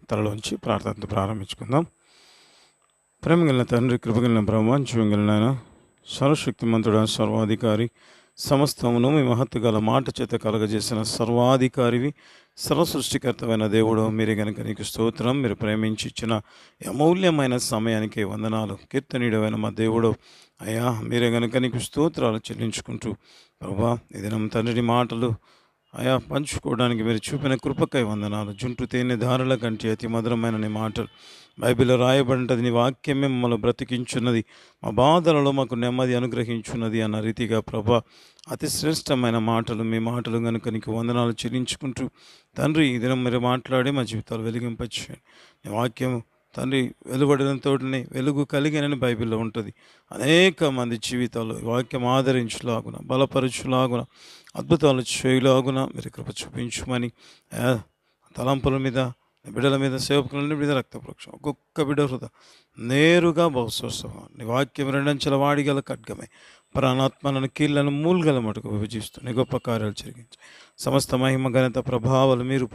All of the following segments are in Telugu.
తలలోంచి ప్రార్థనతో ప్రారంభించుకుందాం. ప్రేమగలిగిన తండ్రి, కృపగలిగిన బ్రహ్మ, జీవంగలిగిన సర్వశక్తిమంతుడ, సర్వాధికారి, సమస్తమును మీ మహత్తు గల మాట చేత కలగజేసిన సర్వాధికారివి, సర్వసృష్టికర్తమైన దేవుడు, మీరే గనుక నీకు స్తోత్రం. మీరు ప్రేమించి ఇచ్చిన అమూల్యమైన సమయానికి వందనాలు. కీర్తనీయుడైన మా దేవుడు అయ్యా, మీరే గనుక నీకు స్తోత్రాలు చెల్లించుకుంటూ ప్రభా, ఈ దినం తండ్రి మాటలు అయా పంచుకోవడానికి మీరు చూపిన కృపకై వందనాలు. జుంటు తేనె ధారల కంటే అతి మధురమైన నీ మాటలు బైబిల్లో రాయబడినది. నీ వాక్యమే మమ్మల్ని బ్రతికించున్నది, మా బాధలలో మాకు నెమ్మది అనుగ్రహించున్నది అన్న రీతిగా ప్రభా, అతి శ్రేష్టమైన మాటలు, మీ మాటలు కనుక నీకు వందనాలు చెల్లించుకుంటూ తండ్రి, ఈ దినం మీరు మాట్లాడి మా జీవితాలు వెలిగింపచేయండి. నీ వాక్యం తండ్రి వెలువడినతోటిని వెలుగు కలిగినని బైబిల్లో ఉంటుంది. అనేక మంది జీవితాలు వాక్యం ఆదరించులాగున, బలపరచులాగున, అద్భుతాలు చేయలాగున మీరు కృప చూపించమని తలంపుల మీద, బిడ్డల మీద, సేవకుల మీద రక్తవృక్షం ఒక్కొక్క బిడ్డ హృదయ నేరుగా బహుస్వస్థం. నీ వాక్యం రెండంచెల వాడిగల ఖడ్గమే, ప్రాణాత్మలను కీళ్లను మూలుగల మటుకు విభజిస్తూ నీ గొప్ప కార్యాలు జరిగించి సమస్త మహిమ ఘనత ప్రభావాలు మీరు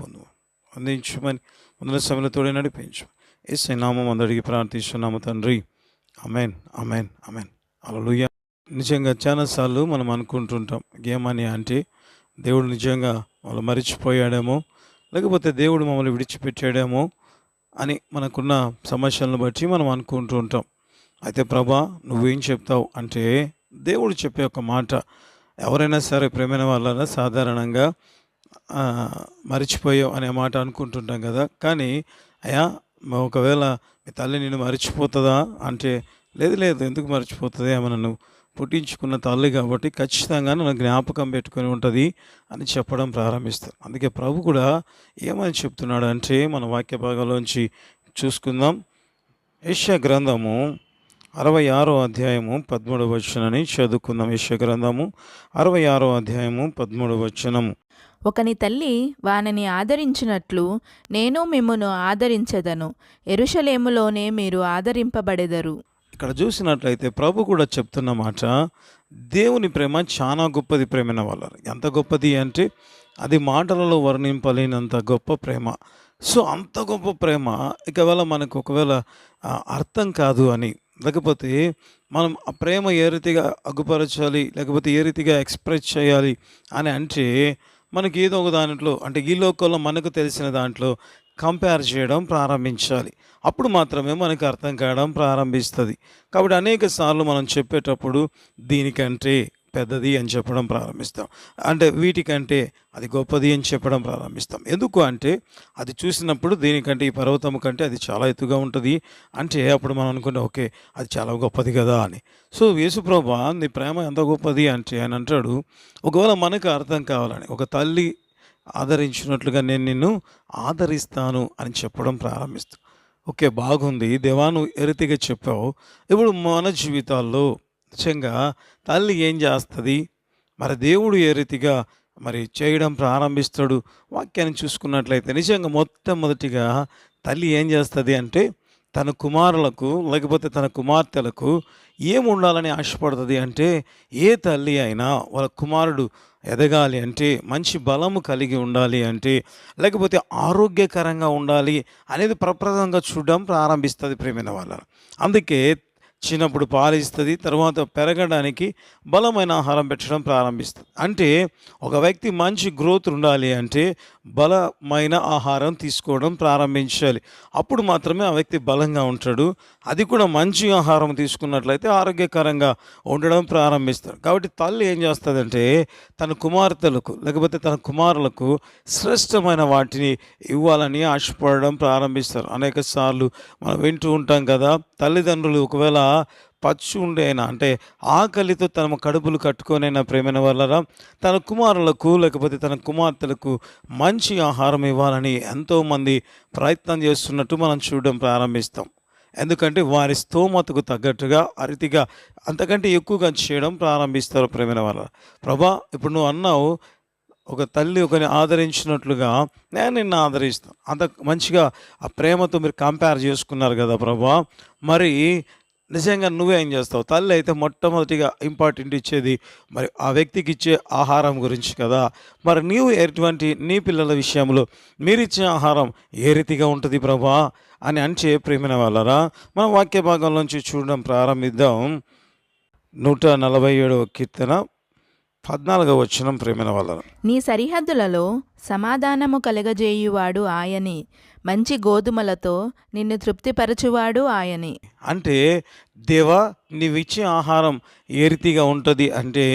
అందించమని ముందుల సమయంలో నడిపించు. యేసు నామం అడిగి ప్రార్థిస్తున్నాము తండ్రి, ఆమేన్, ఆమేన్, ఆమేన్. హల్లెలూయా. నిజంగా చాలాసార్లు మనం అనుకుంటుంటాం, ఏమని అంటే దేవుడు నిజంగా మమ్మల్ని మరిచిపోయాడేమో, లేకపోతే దేవుడు మమ్మల్ని విడిచిపెట్టాడేమో అని మనకున్న సమస్యలను బట్టి మనం అనుకుంటూ ఉంటాం. అయితే ప్రభా, నువ్వేం చెప్తావు అంటే, దేవుడు చెప్పే ఒక మాట ఎవరైనా సరే ప్రేమైన వాళ్ళైనా సాధారణంగా మరిచిపోయావు అనే మాట అనుకుంటుంటాం కదా. కానీ అయ్యా, ఒకవేళ మీ తల్లి నిన్ను మర్చిపోతుందా అంటే, లేదు లేదు, ఎందుకు మర్చిపోతుంది, ఆమె నన్ను పుట్టించుకున్న తల్లి కాబట్టి ఖచ్చితంగా నన్ను జ్ఞాపకం పెట్టుకొని ఉంటుంది అని చెప్పడం ప్రారంభిస్తారు. అందుకే ప్రభు కూడా ఏమని చెప్తున్నాడు అంటే, మన వాక్య భాగంలోంచి చూసుకుందాం. యెషయా గ్రంథము 66వ అధ్యాయము 13వ వచనాన్ని చదువుకుందాం. యెషయా గ్రంథము 66వ అధ్యాయము 13వ వచనము. ఒకని తల్లి వానిని ఆదరించినట్లు నేను మిమ్మును ఆదరించెదను, యెరూషలేములోనే మీరు ఆదరింపబడెదరు. ఇక్కడ చూసినట్లయితే ప్రభు కూడా చెప్తున్న మాట, దేవుని ప్రేమ చాలా గొప్పది. ప్రేమైన వాళ్ళ ఎంత గొప్పది అంటే అది మాటలలో వర్ణింపలేనంత గొప్ప ప్రేమ. సో అంత గొప్ప ప్రేమ ఒకవేళ మనకు అర్థం కాదు అని, లేకపోతే మనం ఆ ప్రేమ ఏ రీతిగా అగుపరచాలి, లేకపోతే ఏ రీతిగా ఎక్స్ప్రెస్ చేయాలి అని అంటే, మనకి ఏదో ఒక దాంట్లో అంటే ఈ లోకంలో మనకు తెలిసిన దాంట్లో కంపేర్ చేయడం ప్రారంభించాలి. అప్పుడు మాత్రమే మనకు అర్థం కావడం ప్రారంభిస్తుంది. కాబట్టి అనేక సార్లు మనం చెప్పేటప్పుడు దీనికంటే పెద్దది అని చెప్పడం ప్రారంభిస్తాం, అంటే వీటికంటే అది గొప్పది అని చెప్పడం ప్రారంభిస్తాం. ఎందుకు అంటే అది చూసినప్పుడు దీనికంటే, ఈ పర్వతం కంటే అది చాలా ఎత్తుగా ఉంటుంది అంటే అప్పుడు మనం అనుకుంటే ఓకే, అది చాలా గొప్పది కదా అని. సో యేసుప్రభువా, నీ ప్రేమ ఎంత గొప్పది అంటే అని అంటాడు. ఒకవేళ మనకు అర్థం కావాలని, ఒక తల్లి ఆదరించినట్లుగా నేను నిన్ను ఆదరిస్తాను అని చెప్పడం ప్రారంభిస్తాను. ఓకే, బాగుంది దేవా, నువ్వు ఏ రీతిగా చెప్పావు. ఇప్పుడు మన జీవితాల్లో నిజంగా తల్లి ఏం చేస్తుంది, మరి దేవుడు ఏ రీతిగా మరి చేయడం ప్రారంభిస్తాడు. వాక్యాన్ని చూసుకున్నట్లయితే నిజంగా మొట్టమొదటిగా తల్లి ఏం చేస్తుంది అంటే, తన కుమారులకు లేకపోతే తన కుమార్తెలకు ఏం ఉండాలని ఆశపడుతుంది అంటే, ఏ తల్లి అయినా వాళ్ళ కుమారుడు ఎదగాలి అంటే, మంచి బలము కలిగి ఉండాలి అంటే, లేకపోతే ఆరోగ్యకరంగా ఉండాలి అనేది ప్రప్రదంగా చూడడం ప్రారంభిస్తుంది ప్రేమైన వాళ్ళ. అందుకే చిన్నప్పుడు పాలిస్తుంది, తర్వాత పెరగడానికి బలమైన ఆహారం పెట్టడం ప్రారంభిస్తుంది. అంటే ఒక వ్యక్తి మంచి గ్రోత్ ఉండాలి అంటే బలమైన ఆహారం తీసుకోవడం ప్రారంభించాలి. అప్పుడు మాత్రమే ఆ వ్యక్తి బలంగా ఉంటాడు. అది కూడా మంచి ఆహారం తీసుకున్నట్లయితే ఆరోగ్యకరంగా ఉండడం ప్రారంభిస్తాడు. కాబట్టి తల్లి ఏం చేస్తుందంటే, తన కుమార్తెలకు లేకపోతే తన కుమారులకు శ్రేష్టమైన వాటిని ఇవ్వాలని ఆశపడడం ప్రారంభిస్తారు. అనేక సార్లు మనం వింటూ ఉంటాం కదా, తల్లిదండ్రులు ఒకవేళ పచ్చి ఉండేనా అంటే ఆకలితో తన కడుపులు కట్టుకొనైనా ప్రేమైన వాళ్ళరా తన కుమారులకు లేకపోతే తన కుమార్తెలకు మంచి ఆహారం ఇవ్వాలని ఎంతోమంది ప్రయత్నం చేస్తున్నట్టు మనం చూడడం ప్రారంభిస్తాం. ఎందుకంటే వారి స్తోమతకు తగ్గట్టుగా అరితిగా అంతకంటే ఎక్కువగా చేయడం ప్రారంభిస్తారు ప్రేమైన వాళ్ళ. ప్రభా, ఇప్పుడు నువ్వు అన్నావు, ఒక తల్లి ఒకరిని ఆదరించినట్లుగా నేను నిన్ను ఆదరిస్తాను. అంత మంచిగా ఆ ప్రేమతో మీరు కంపేర్ చేసుకున్నారు కదా ప్రభా, మరి నిజంగా నువ్వేం చేస్తావు? తల్లి అయితే మొట్టమొదటిగా ఇంపార్టెంట్ ఇచ్చేది మరి ఆ వ్యక్తికి ఇచ్చే ఆహారం గురించి కదా. మరి నీవు ఎటువంటి నీ పిల్లల విషయంలో మీరిచ్చే ఆహారం ఏ రీతిగా ఉంటుంది ప్రభా అని అంటే ప్రియమైన వాళ్ళరా, మనం వాక్య భాగంలోంచి చూడడం ప్రారంభిద్దాం. 147వ కీర్తన 14వ వచనం ప్రియమైన వాళ్ళరా. నీ సరిహద్దులలో సమాధానము కలగజేయువాడు ఆయనే, మంచి గోధుమలతో నిన్ను తృప్తిపరచువాడు ఆయనే. అంటే దేవా నీవిచ్చే ఆహారం ఏ రీతిగా ఉంటుంది అంటే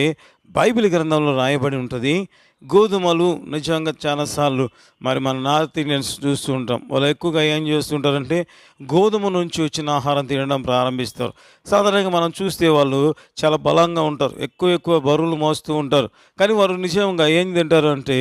బైబిల్ గ్రంథంలో రాయబడి ఉంటుంది. గోధుమలు నిజంగా చాలాసార్లు మరి మన నార్త్ ఇండియన్స్ చూస్తూ ఉంటాం. వాళ్ళు ఎక్కువగా ఏం చేస్తుంటారంటే గోధుమ నుంచి వచ్చిన ఆహారం తినడం ప్రారంభిస్తారు. సాధారణంగా మనం చూస్తే వాళ్ళు చాలా బలంగా ఉంటారు, ఎక్కువ బరువులు మోస్తూ ఉంటారు. కానీ వారు నిజంగా ఏం తింటారు అంటే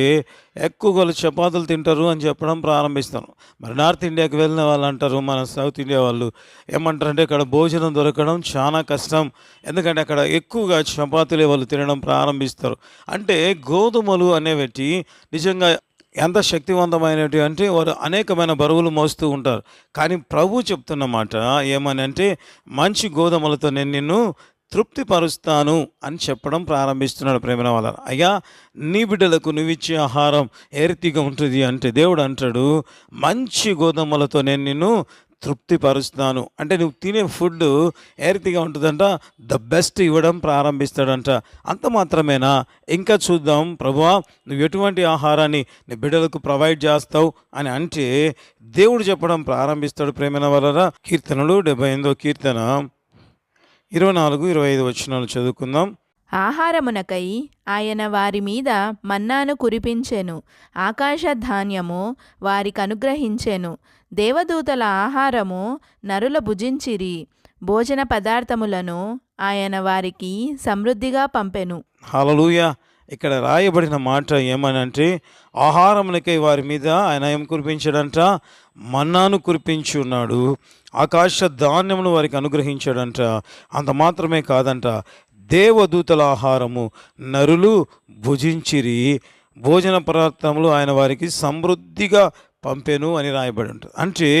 ఎక్కువ వాళ్ళు చపాతీలు తింటారు అని చెప్పడం ప్రారంభిస్తారు. మరి నార్త్ ఇండియాకి వెళ్ళిన వాళ్ళు అంటారు, మన సౌత్ ఇండియా వాళ్ళు ఏమంటారంటే ఇక్కడ భోజనం దొరకడం చాలా కష్టం, ఎందుకంటే అక్కడ ఎక్కువగా చపాతీలే వాళ్ళు తినడం ప్రారంభిస్తారు. అంటే గోధుమలు అనేవి నిజంగా ఎంత శక్తివంతమైనవి అంటే వారు అనేకమైన బరువులు మోస్తూ ఉంటారు. కానీ ప్రభు చెప్తున్న మాట ఏమని అంటే మంచి గోధుమలతో నేను నిన్ను తృప్తిపరుస్తాను అని చెప్పడం ప్రారంభిస్తున్నాడు. ప్రేమ వాళ్ళ అయ్యా, నీ బిడ్డలకు నువ్విచ్చే ఆహారం ఏ రీతిగా ఉంటుంది అంటే దేవుడు అంటాడు మంచి గోధుమలతో నేను నిన్ను తృప్తిపరుస్తాను. అంటే నువ్వు తినే ఫుడ్ ఏ రీతిగా ఉంటుందంట, ద బెస్ట్ ఇవ్వడం ప్రారంభిస్తాడంట. అంత మాత్రమేనా, ఇంకా చూద్దాం ప్రభువా నువ్వు ఎటువంటి ఆహారాన్ని నీ బిడ్డలకు ప్రొవైడ్ చేస్తావు అని అంటే దేవుడు చెప్పడం ప్రారంభిస్తాడు. ప్రేమైన వాళ్ళరా, కీర్తనలు 78వ కీర్తన 24-25 వచనాలు చదువుకుందాం. ఆహారమునకై ఆయన వారి మీద మన్నాను కురిపించెను, ఆకాశ ధాన్యము వారికి అనుగ్రహించెను. దేవదూతల ఆహారము నరుల భుజించిరి, భోజన పదార్థములను ఆయన వారికి సమృద్ధిగా పంపెను. హల్లెలూయా. ఇక్కడ రాయబడిన మాట ఏమనంటే ఆహారమునకై వారి మీద ఆయన ఏం కురిపించాడంట, మన్నాను కురిపించి ఉన్నాడు, ఆకాశ ధాన్యమును వారికి అనుగ్రహించాడంట. అంత మాత్రమే కాదంట, దేవదూతల ఆహారము నరులు భుజించిరి, భోజన పదార్థములు ఆయన వారికి సమృద్ధిగా పంపెను అని రాయబడి ఉంటుంది. అంటే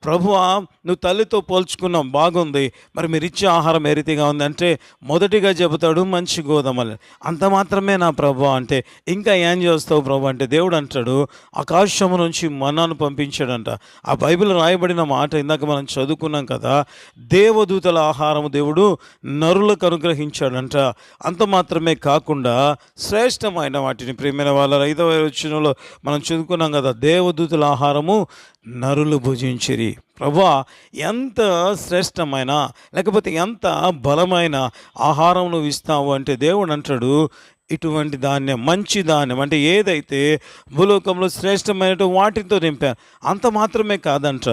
ప్రభువా నువ్వు తల్లితో పోల్చుకున్నావు బాగుంది, మరి మీరు ఇచ్చే ఆహారం ఏ రీతిగా ఉంది అంటే మొదటిగా చెబుతాడు మంచి గోధుమలు. అంత మాత్రమే నా ప్రభు అంటే ఇంకా ఏం చేస్తావు ప్రభు అంటే దేవుడు అంటాడు ఆకాశము నుంచి మన్నాను పంపించాడంట. ఆ బైబిల్ రాయబడిన మాట ఇందాక మనం చదువుకున్నాం కదా, దేవదూతల ఆహారము దేవుడు నరులకు అనుగ్రహించాడంట. అంత మాత్రమే కాకుండా శ్రేష్టమైన వాటిని ప్రియమైన వాళ్ళ 5వ వచనంలో మనం చదువుకున్నాం కదా, దేవదూతల ఆహారము నరులు భుజించిరి. ప్రభువా ఎంత శ్రేష్టమైన లేకపోతే ఎంత బలమైన ఆహారం నువ్వు ఇస్తావు అంటే దేవుడు అంటాడు ఇటువంటి ధాన్యం, మంచి ధాన్యం అంటే ఏదైతే భూలోకంలో శ్రేష్టమైన వాటితో నింపాను. అంత మాత్రమే కాదంట,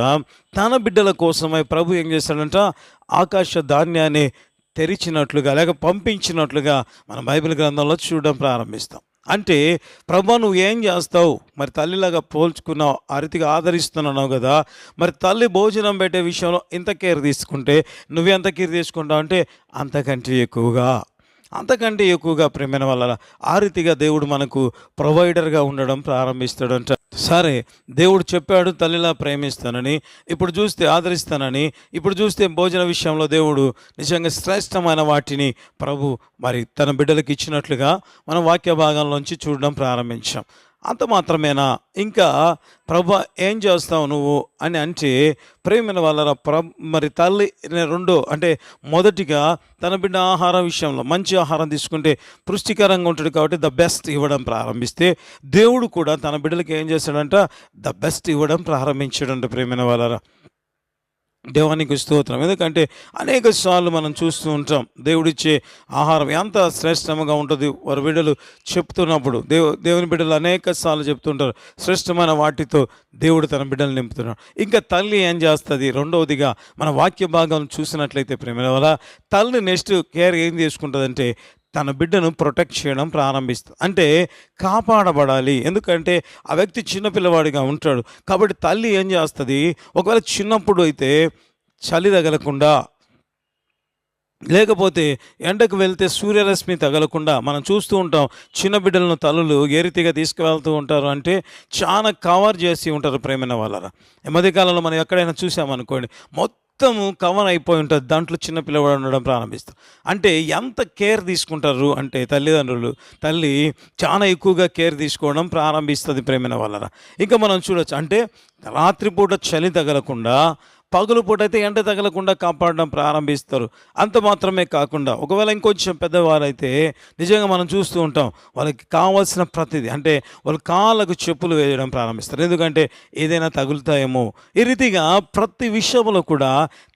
తన బిడ్డల కోసమై ప్రభు ఏం చేశాడంట, ఆకాశ ధాన్యాన్ని తెరిచినట్లుగా లేక పంపించినట్లుగా మన బైబిల్ గ్రంథంలో చూడడం ప్రారంభిస్తాం. అంటే ప్రభు నువ్వు ఏం చేస్తావు, మరి తల్లిలాగా పోల్చుకున్నావు, ఆ రీతిగా ఆదరిస్తున్నావు కదా, మరి తల్లి భోజనం పెట్టే విషయంలో ఇంత కేర్ తీసుకుంటే నువ్వెంత కేర్ తీసుకుంటావు అంటే అంతకంటే ఎక్కువగా ప్రేమైన వల్ల ఆ రీతిగా దేవుడు మనకు ప్రొవైడర్గా ఉండడం ప్రారంభిస్తాడంట. సరే దేవుడు చెప్పాడు తల్లిలా ప్రేమిస్తానని, ఇప్పుడు చూస్తే ఆదరిస్తానని, ఇప్పుడు చూస్తే భోజన విషయంలో దేవుడు నిజంగా శ్రేష్టమైన వాటిని ప్రభు మరి తన బిడ్డలకు ఇచ్చినట్లుగా మనం వాక్య భాగంలోంచి చూడడం ప్రారంభించాం. అంత మాత్రమేనా, ఇంకా ప్రభు ఏం చేస్తావు నువ్వు అని అంటే ప్రేమైన వాళ్ళ మరి తల్లి రెండో అంటే మొదటిగా తన బిడ్డ ఆహారం విషయంలో మంచి ఆహారం తీసుకుంటే పుష్టికరంగా ఉంటుంది కాబట్టి ద బెస్ట్ ఇవ్వడం ప్రారంభిస్తే దేవుడు కూడా తన బిడ్డలకి ఏం చేశాడంట, ద బెస్ట్ ఇవ్వడం ప్రారంభించాడంట. ప్రేమైన వాళ్ళ దేవానికి స్తోత్రం. ఎందుకంటే అనేక సార్లు మనం చూస్తూ ఉంటాం దేవుడిచ్చే ఆహారం ఎంత శ్రేష్టంగా ఉంటుంది. వారి బిడ్డలు చెప్తున్నప్పుడు దేవుని బిడ్డలు అనేక సార్లు చెప్తుంటారు శ్రేష్టమైన వాటితో దేవుడు తన బిడ్డలు నింపుతున్నాడు. ఇంకా తల్లి ఏం చేస్తుంది, రెండవదిగా మన వాక్య భాగం చూసినట్లయితే ప్రేమ వల్ల తల్లి నెక్స్ట్ కేర్ ఏం చేసుకుంటుందంటే తన బిడ్డను ప్రొటెక్ట్ చేయడం ప్రారంభిస్తుంది. అంటే కాపాడబడాలి, ఎందుకంటే ఆ వ్యక్తి చిన్నపిల్లవాడిగా ఉంటాడు కాబట్టి తల్లి ఏం చేస్తుంది, ఒకవేళ చిన్నప్పుడు అయితే చలి తగలకుండా లేకపోతే ఎండకు వెళ్తే సూర్యరశ్మి తగలకుండా మనం చూస్తూ ఉంటాం. చిన్న బిడ్డలను తల్లులు ఏ రీతిగా తీసుకువెళ్తూ ఉంటారు అంటే చాలా కవర్ చేసి ఉంటారు. ప్రేమైన వాళ్ళ ఈ మధ్యకాలంలో మనం ఎక్కడైనా చూసామనుకోండి, మొత్తం మొత్తము కవర్ అయిపోయి ఉంటుంది. దాంట్లో చిన్న పిల్లవాడు ఉండడం ప్రారంభిస్తారు. అంటే ఎంత కేర్ తీసుకుంటారు అంటే తల్లిదండ్రులు, తల్లి చాలా ఎక్కువగా కేర్ తీసుకోవడం ప్రారంభిస్తుంది ప్రేమైన వాళ్ళరా. ఇంకా మనం చూడొచ్చు అంటే రాత్రిపూట చలి తగలకుండా, పగలు పూట అయితే ఎండ తగలకుండా కాపాడడం ప్రారంభిస్తారు. అంత మాత్రమే కాకుండా ఒకవేళ ఇంకొంచెం పెద్దవారైతే నిజంగా మనం చూస్తూ ఉంటాం, వాళ్ళకి కావాల్సిన ప్రతిదీ అంటే వాళ్ళ కాళ్ళకు చెప్పులు వేయడం ప్రారంభిస్తారు. ఎందుకంటే ఏదైనా తగులుతాయేమో. ఈ రీతిగా ప్రతి విషయంలో కూడా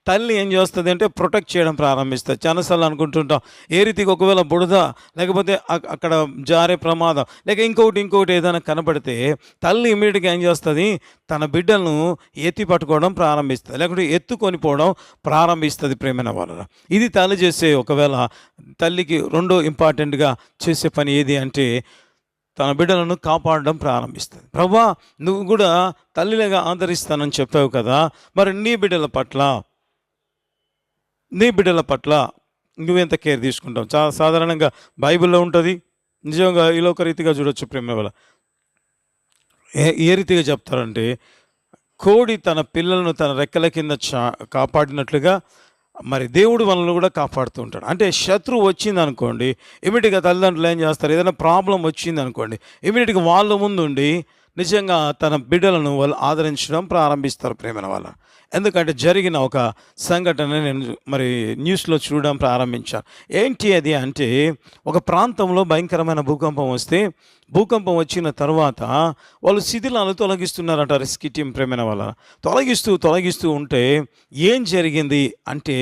తల్లి ఏం చేస్తుంది అంటే ప్రొటెక్ట్ చేయడం ప్రారంభిస్తుంది. చాలాసార్లు అనుకుంటుంటాం ఏ రీతికి ఒకవేళ బుడద లేకపోతే అక్కడ జారే ప్రమాదం లేక ఇంకొకటి ఏదైనా కనబడితే తల్లి ఇమీడియట్గా ఏం చేస్తుంది, తన బిడ్డలను ఎత్తి పట్టుకోవడం ప్రారంభిస్తుంది, లేకుంటే ఎత్తుకొని పోవడం ప్రారంభిస్తుంది ప్రేమైన వాళ్ళ. ఇది తల్లి చేసే ఒకవేళ తల్లికి రెండో ఇంపార్టెంట్గా చేసే పని ఏది అంటే తన బిడ్డలను కాపాడడం ప్రారంభిస్తుంది. ప్రభా, నువ్వు కూడా తల్లిలాగా ఆదరిస్తానని చెప్పావు కదా, మరి నీ బిడ్డల పట్ల నువ్వెంత కేర్ తీసుకుంటావు? చాలా సాధారణంగా బైబిల్లో ఉంటుంది. నిజంగా ఇలోక రీతిగా చూడొచ్చు ప్రేమ వల్ల. ఏ రీతిగా చెప్తారంటే కోడి తన పిల్లలను తన రెక్కల కింద కాపాడినట్లుగా మరి దేవుడు మనల్ని కూడా కాపాడుతూ ఉంటాడు. అంటే శత్రువు వచ్చింది అనుకోండి, ఇమీడియట్గా తల్లిదండ్రులు ఏం చేస్తారు, ఏదైనా ప్రాబ్లం వచ్చింది అనుకోండి, ఇమీడియట్గా వాళ్ళ ముందుండి నిజంగా తన బిడ్డలను వాళ్ళు ఆదరించడం ప్రారంభిస్తారు ప్రేమైన వాళ్ళ. ఎందుకంటే జరిగిన ఒక సంఘటన నేను మరి న్యూస్లో చూడడం ప్రారంభించాను. ఏంటి అది అంటే ఒక ప్రాంతంలో భయంకరమైన భూకంపం వస్తే, భూకంపం వచ్చిన తర్వాత వాళ్ళు శిథిలాలు తొలగిస్తున్నారట రెస్క్యూ టీం ప్రేమైన వాళ్ళ. తొలగిస్తూ ఉంటే ఏం జరిగింది అంటే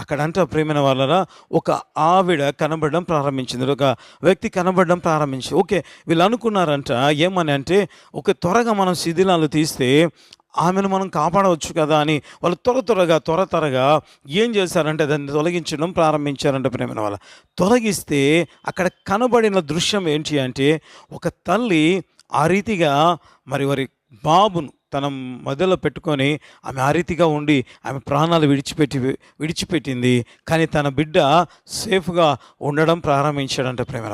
అక్కడంట ప్రేమైన వాళ్ళ ఒక ఆవిడ కనబడడం ప్రారంభించింది, ఒక వ్యక్తి కనబడడం ప్రారంభించింది. ఓకే, వీళ్ళు అనుకున్నారంట ఏమని అంటే ఒక త్వరగా మనం శిథిలాలు తీస్తే ఆమెను మనం కాపాడవచ్చు కదా అని వాళ్ళు త్వరగా ఏం చేశారంటే దాన్ని తొలగించడం ప్రారంభించారంట ప్రేమైన వాళ్ళ. తొలగిస్తే అక్కడ కనబడిన దృశ్యం ఏంటి అంటే ఒక తల్లి ఆ రీతిగా మరి వారి బాబును తన మధ్యలో పెట్టుకొని ఆమె ఆ రీతిగా ఉండి ఆమె ప్రాణాలు విడిచిపెట్టింది. కానీ తన బిడ్డ సేఫ్గా ఉండడం ప్రారంభించాడంట ప్రేమ.